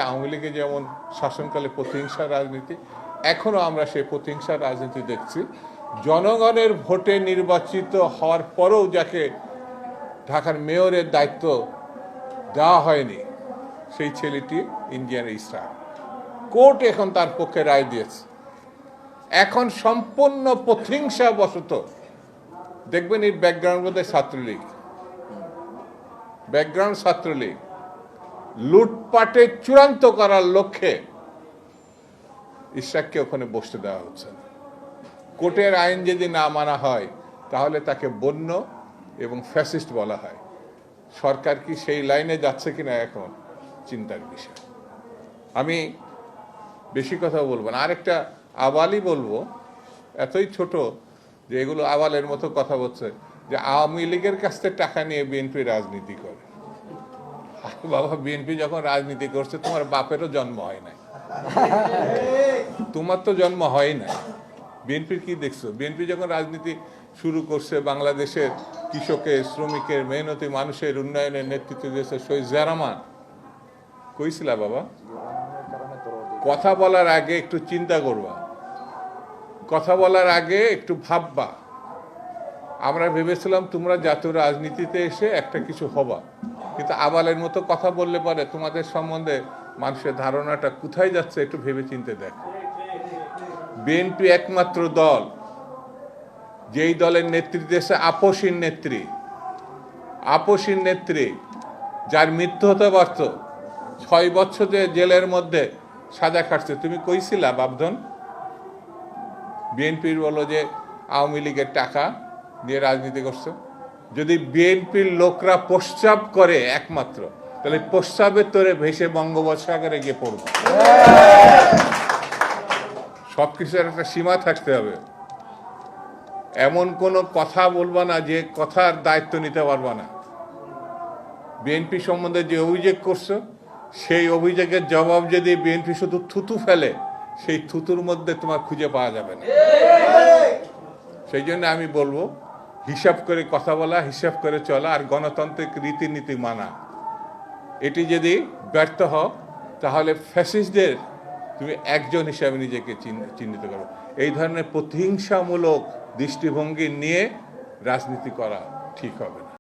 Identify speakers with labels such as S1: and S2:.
S1: আওয়ামী লীগে যেমন শাসনকালে প্রতিহিংসার রাজনীতি, এখনো আমরা সেই প্রতিহিংসার রাজনীতি দেখছি। জনগণের ভোটে নির্বাচিত হওয়ার পরেও যাকে ঢাকার মেয়রের দায়িত্ব দেওয়া হয়নি, সেই ছেলেটি ইন্ডিয়ান ইসরা, কোর্ট এখন তার পক্ষে রায় দিয়েছে। এখন সম্পূর্ণ প্রতিহিংসা বশত, দেখবেন এই ব্যাকগ্রাউন্ড বোধহয় ছাত্রলীগ, ব্যাকগ্রাউন্ড ছাত্রলীগ লুটপাটে চূড়ান্ত করার লক্ষ্যে ইশরাককে ওখানে বসতে দেওয়া হচ্ছে। কোর্টের আইন যদি না মানা হয় তাহলে তাকে বন্য এবং ফ্যাসিস্ট বলা হয়। সরকার কি সেই লাইনে যাচ্ছে কিনা এখন চিন্তার বিষয়। আমি বেশি কথা বলবো না, আরেকটা আবালই বলবো, এতই ছোট যে এগুলো আবালের মতো কথা বলছে যে আওয়ামী লীগের কাছ থেকে টাকা নিয়ে বিএনপি রাজনীতি করে। বাবা, বিএনপি যখন রাজনীতি করছে তোমার বাপেরও জন্ম হয় নাই, তোমার তো জন্ম হয় নাই। বিএনপির কি দেখছো? বিএনপি যখন রাজনীতি শুরু করছে, বাংলাদেশের কৃষকের, শ্রমিকের, মেহনতি মানুষের উন্নয়নের নেতৃত্ব দিয়েছে শহীদ জিয়া রহমান। কইছিলা বাবা? কথা বলার আগে একটু চিন্তা করবা, কথা বলার আগে একটু ভাববা। আমরা ভেবেছিলাম তোমরা জাতীয় রাজনীতিতে এসে একটা কিছু হবা, কিন্তু আবালের মতো কথা বললে পরে তোমাদের সম্বন্ধে মানুষের ধারণাটা কোথায় যাচ্ছে একটু ভেবে চিন্তে দেখ। বিএনপি একমাত্র দল যেই দলের নেতৃত্বে এসে আপসীন নেত্রী যার মৃত্যু হতে পারত, 6 বছর জেলের মধ্যে সাজা খাটছে। তুমি কইছিলা বাবধন? বিএনপির বলো যে আওয়ামী লীগের টাকা দিয়ে রাজনীতি করছে। যদি বিএনপির লোকরা প্রস্রাব করে একমাত্র, তাহলে প্রস্রাবের তোরে ভেসে বঙ্গোপসাগরে গিয়ে পড়বে। সবকিছুর একটা সীমা থাকতে হবে। এমন কোনো কথা বলবা না যে কথার দায়িত্ব নিতে পারবা না। বিএনপি সম্বন্ধে যে অভিযোগ করছো, সেই অভিযোগের জবাব যদি বিএনপি শুধু থুতু ফেলে, সেই থুতুর মধ্যে তোমার খুঁজে পাওয়া যাবে না। সেই জন্য আমি বলবো, হিসাব করে কথা বলা, হিসাব করে চলা, আর গণতান্ত্রিক রীতিনীতি মানা। এটি যদি ব্যর্থ হও তাহলে ফ্যাসিস্টদের তুমি একজন হিসাবে নিজেকে চিহ্নিত করো। এই ধরনের প্রতিহিংসামূলক দৃষ্টিভঙ্গি নিয়ে রাজনীতি করা ঠিক হবে না।